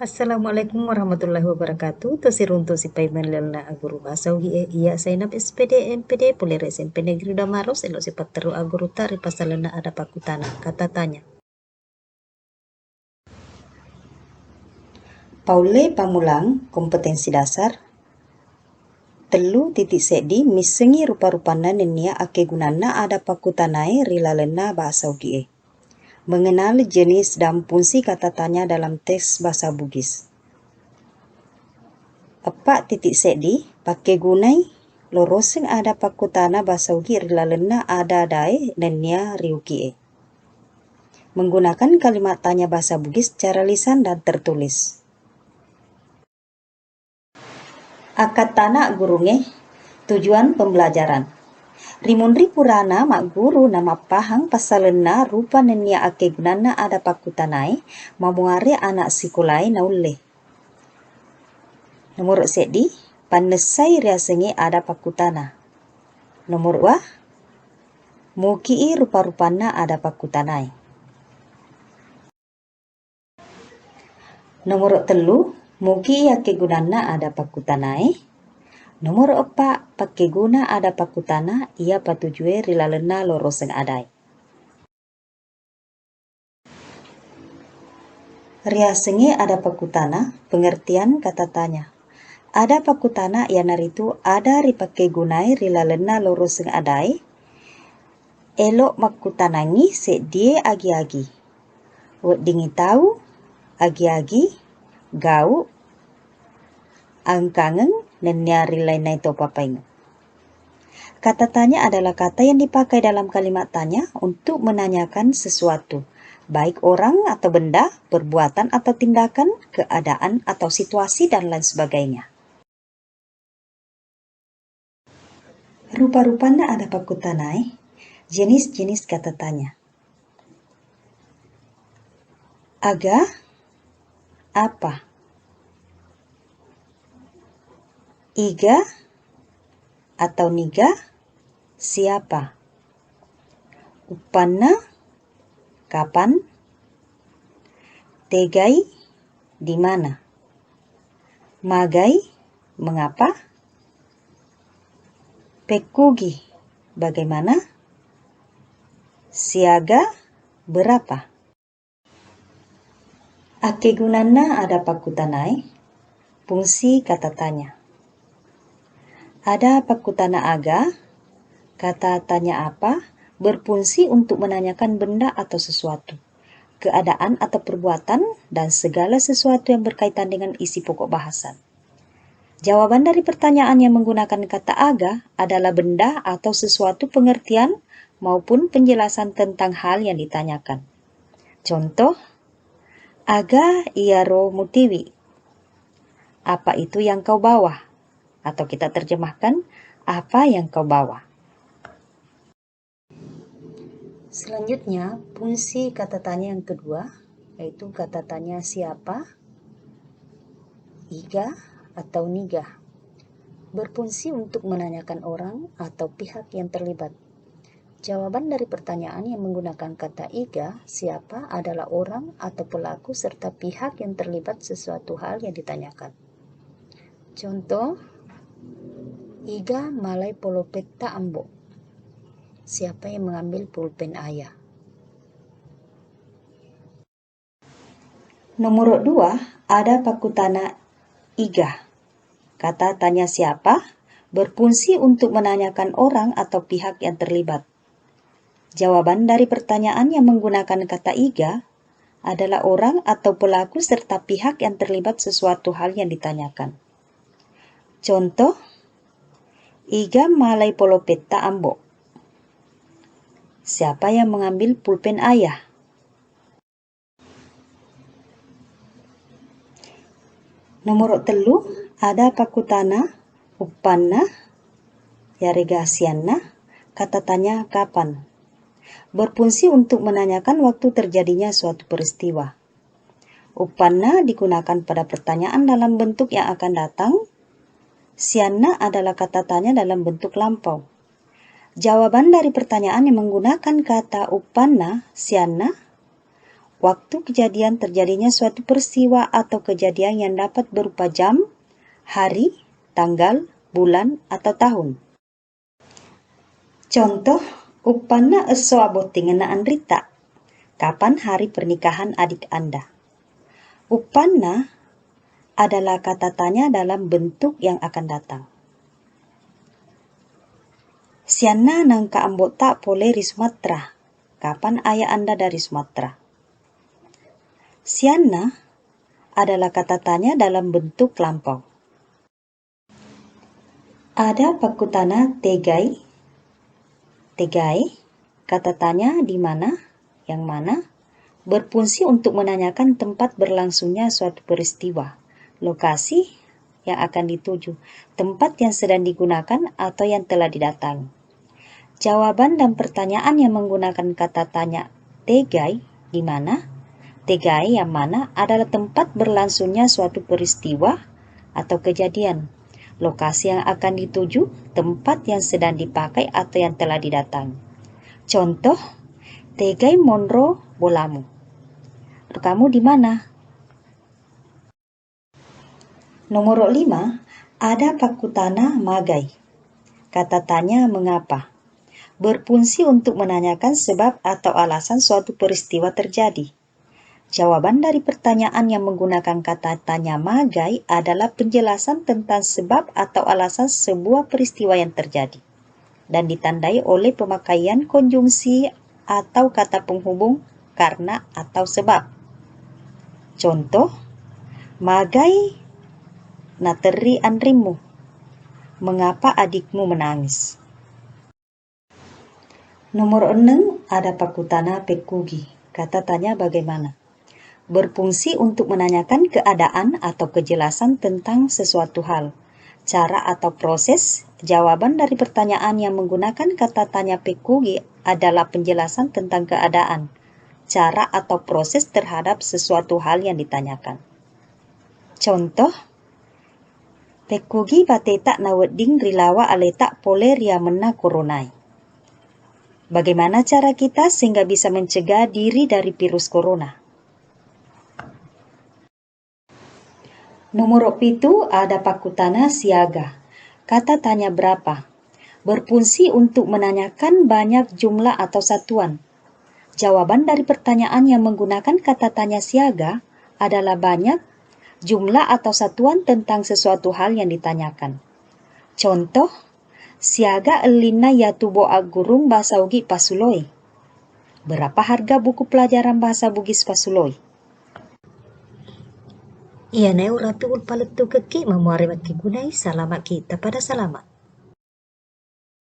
Assalamualaikum warahmatullahi wabarakatuh. Tosirunto si paiman na aguru basaw iya sainap SPD MPD Polres SMP Negeri Damaros elo si pateru aguru tari pasalena ada pakutana kata tanya. Paule pamulang kompetensi dasar telu titik sedi misengi rupa-rupana nenia ake gunana ada pakutanae rilalena bahasa ugie. Mengenal jenis dan fungsi kata tanya dalam teks bahasa Bugis. Epak titik sedi pakai gunai loroseng ada pakutana bahasa ugi rilalena ada dae nenia riukie. Menggunakan kalimat tanya bahasa Bugis secara lisan dan tertulis. Akatana gurunge tujuan pembelajaran. Rimunri purana mak guru nama pahang pasalena rupa nenia ake gunana ada pakutanai mamuare anak sikulai naulle. Nomor sedi panesai riasengi ada pakutana. Nomor wah mukii rupa-rupana ada pakutanai. Nomor telu muki ake gunana ada pakutanai. Nomor epak pakai guna ada pakutana ia patujue rilalena loroseng adai. Riasengi ada pakutana pengertian kata tanya. Ada pakutana yanaritu ada ripakai gunai rilalena loroseng adai. Elok makutanangi sedie agi-agi. Wedingi tahu agi-agi gau angkangen nenia rilainai topapaingu. Kata tanya adalah kata yang dipakai dalam kalimat tanya untuk menanyakan sesuatu, baik orang atau benda, perbuatan atau tindakan, keadaan atau situasi dan lain sebagainya. Rupa-rupanya ada pakutanai, jenis-jenis kata tanya. Aga, apa? Iga atau niga, siapa? Upanna, kapan? Tegai, di mana? Magai, mengapa? Pekugi, bagaimana? Siaga, berapa? Ake gunana ada pakutanai, fungsi kata tanya. Ada pakutana aga, kata tanya apa, berfungsi untuk menanyakan benda atau sesuatu, keadaan atau perbuatan, dan segala sesuatu yang berkaitan dengan isi pokok bahasan. Jawaban dari pertanyaan yang menggunakan kata aga adalah benda atau sesuatu pengertian maupun penjelasan tentang hal yang ditanyakan. Contoh, aga iaro mutiwi. Apa itu yang kau bawa? Atau kita terjemahkan, apa yang kau bawa? Selanjutnya, fungsi kata tanya yang kedua, yaitu kata tanya siapa, iga, atau niga. Berfungsi untuk menanyakan orang atau pihak yang terlibat. Jawaban dari pertanyaan yang menggunakan kata iga, siapa adalah orang atau pelaku serta pihak yang terlibat sesuatu hal yang ditanyakan. Contoh, iga malai polopeta ambo. Siapa yang mengambil pulpen ayah? Nomor 2, ada pakutana iga. Kata tanya siapa berfungsi untuk menanyakan orang atau pihak yang terlibat. Jawaban dari pertanyaan yang menggunakan kata iga adalah orang atau pelaku serta pihak yang terlibat sesuatu hal yang ditanyakan. Contoh, iga malai polopeta ambo. Siapa yang mengambil pulpen ayah? Nomor 3, ada pakutana upanna yaregasianna, kata tanya kapan. Berfungsi untuk menanyakan waktu terjadinya suatu peristiwa. Upanna digunakan pada pertanyaan dalam bentuk yang akan datang. Sianna adalah kata tanya dalam bentuk lampau. Jawaban dari pertanyaan yang menggunakan kata upanna, sianna, waktu kejadian terjadinya suatu peristiwa atau kejadian yang dapat berupa jam, hari, tanggal, bulan, atau tahun. Contoh, uppanna esso abotingenaan Rita. Kapan hari pernikahan adik Anda? Uppanna adalah kata tanya dalam bentuk yang akan datang. Sianna nangka ambota poleri Sumatera. Kapan ayah Anda dari Sumatera? Sianna adalah kata tanya dalam bentuk lampau. Ada pakutana tegai. Tegai, kata tanya di mana, yang mana, berfungsi untuk menanyakan tempat berlangsungnya suatu peristiwa, lokasi yang akan dituju, tempat yang sedang digunakan atau yang telah didatangi. Jawaban dan pertanyaan yang menggunakan kata tanya tegai di mana, tegai yang mana adalah tempat berlangsungnya suatu peristiwa atau kejadian, lokasi yang akan dituju, tempat yang sedang dipakai atau yang telah didatangi. Contoh, tegai monro bolamu. Kamu di mana? Nomor 5, ada pakutana magai. Kata tanya mengapa. Berfungsi untuk menanyakan sebab atau alasan suatu peristiwa terjadi. Jawaban dari pertanyaan yang menggunakan kata tanya magai adalah penjelasan tentang sebab atau alasan sebuah peristiwa yang terjadi, dan ditandai oleh pemakaian konjungsi atau kata penghubung karena atau sebab. Contoh, magai nateri anrimu. Mengapa adikmu menangis? Nomor 6, ada pakutana pekugi. Kata tanya bagaimana. Berfungsi untuk menanyakan keadaan atau kejelasan tentang sesuatu hal, cara atau proses. Jawaban dari pertanyaan yang menggunakan kata tanya pekugi adalah penjelasan tentang keadaan, cara atau proses terhadap sesuatu hal yang ditanyakan. Contoh, pekugi bateta na wedding rilawa aleta poleria mena coronai. Bagaimana cara kita sehingga bisa mencegah diri dari virus corona? Nomor 7, ada pakutana siaga. Kata tanya berapa. Berfungsi untuk menanyakan banyak jumlah atau satuan. Jawaban dari pertanyaan yang menggunakan kata tanya siaga adalah banyak, jumlah atau satuan tentang sesuatu hal yang ditanyakan. Contoh, siaga elina yatubo agurung bahasa Ugi Pasuloi. Berapa harga buku pelajaran bahasa Bugis Pasuloi? Iya, nai urapi ulpalet tu keki memuari maki gunai salamat kita pada salamat.